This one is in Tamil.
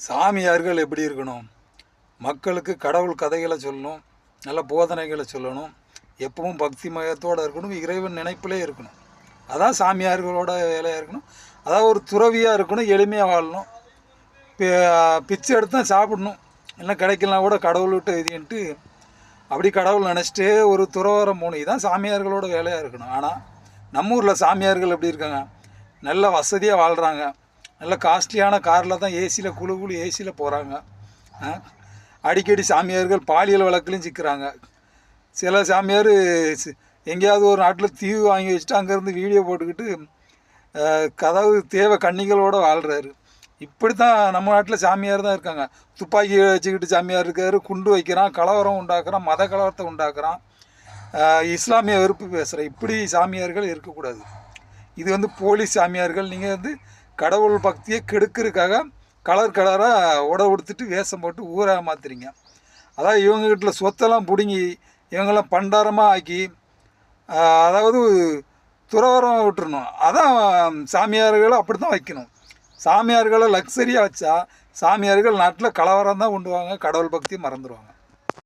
சாமியார்கள் எப்படி இருக்கணும்? மக்களுக்கு கடவுள் கதைகளை சொல்லணும், நல்ல போதனைகளை சொல்லணும், எப்பவும் பக்தி மயத்தோடு இருக்கணும், இறைவன் நினைப்பிலே இருக்கணும். அதான் சாமியார்களோட வேலையாக இருக்கணும். அதாவது ஒரு துறவியாக இருக்கணும், எளிமையாக வாழணும், பிச்சை எடுத்து தான் சாப்பிடணும், இல்லை கிடைக்கலாம் கூட கடவுள் விட்டு இதுன்ட்டு அப்படி கடவுள் நினச்சிட்டே ஒரு துறவரம் போகணும். இதுதான் சாமியார்களோட வேலையாக இருக்கணும். ஆனால் நம்ம ஊரில் சாமியார்கள் எப்படி இருக்காங்க? நல்ல வசதியாக வாழ்கிறாங்க, நல்ல காஸ்ட்லியான காரில் தான் ஏசியில் குழு ஏசியில் போகிறாங்க. அடிக்கடி சாமியார்கள் பாலியல் வழக்குலையும் சிக்கிறாங்க. சில சாமியார் எங்கேயாவது ஒரு நாட்டில் தீவு வாங்கி வச்சுட்டு அங்கேருந்து வீடியோ போட்டுக்கிட்டு கதவு தேவை கன்னிகளோடு வாழ்கிறாரு. இப்படி தான் நம்ம நாட்டில் சாமியார் தான் இருக்காங்க. துப்பாக்கி வச்சுக்கிட்டு சாமியார் இருக்கார், குண்டு வைக்கிறான், கலவரம் உண்டாக்குறான், மத கலவரத்தை உண்டாக்குறான், இஸ்லாமிய வெறுப்பு பேசுகிற இப்படி சாமியார்கள் இருக்கக்கூடாது. இது போலீஸ் சாமியார்கள். நீங்கள் கடவுள் பக்தியை கெடுக்கிறதுக்காக கலர் கலராக உடை உடுத்துட்டு வேஷம் போட்டு ஊராக மாற்றுறீங்க. அதாவது இவங்ககிட்ட சொத்தெல்லாம் பிடுங்கி இவங்கெல்லாம் பண்டாரமாக ஆக்கி, அதாவது துறவரம் விட்டுறணும். அதான் சாமியார்களை அப்படி தான் வைக்கணும். சாமியார்களை லக்ஸரியாக வச்சா சாமியார்கள் நாட்டில் கலவரம் தான் உண்டுவாங்க, கடவுள் பக்தி மறந்துடுவாங்க.